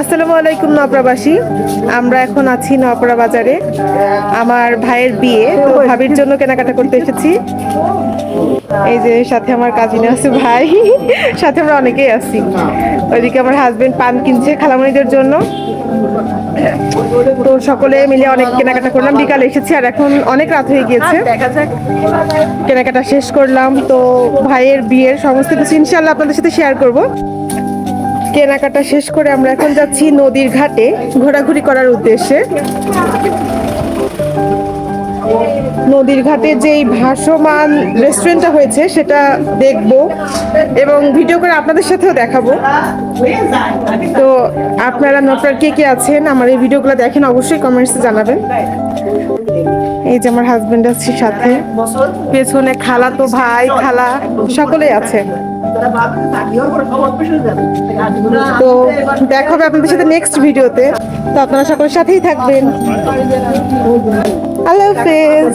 আসসালামু আলাইকুম নওপ্রবাসী। আমরা এখন আছি নওপাড়া বাজারে। আমার ভাইয়ের বিয়ে, তো ভাবির জন্য কেনাকাটা করতে এসেছি। এই যে সাথে আমার কাজিন আছে, ভাই সাথে আমরা অনেকেই আছি। ওইদিকে আমার হাজবেন্ড পান কিনছে খালামণিদের জন্য। তো সকলে মিলে অনেক কেনাকাটা করলাম, বিকালে এসেছি আর এখন অনেক রাত হয়ে গিয়েছে। কেনাকাটা শেষ করলাম, তো ভাইয়ের বিয়ের সমস্ত কিছু ইনশাআল্লাহ আপনাদের সাথে শেয়ার করব। কেনাকাটা শেষ করে আমরা এখন যাচ্ছি নদীর ঘাটে ঘোরাঘুরি করার উদ্দেশ্যে। নদীর ঘাটে যেই ভাসমান রেস্টুরেন্টটা হয়েছে সেটা দেখব এবং ভিডিও করে আপনাদের সাথেও দেখাবো। তো আপনারা নওপাড়ার কে কে আছেন, আমার এই ভিডিওগুলো দেখেন, অবশ্যই কমেন্টসে জানাবেন। এই যে আমার হাজবেন্ড আছে সাথে, পেছনে খালা তো ভাই খালা সকলেই আছে। তো দেখা হবে আপনাদের সাথে নেক্সট ভিডিওতে। তো আপনারা সকলের সাথেই থাকবেন। আল্লাহ হাফেজ।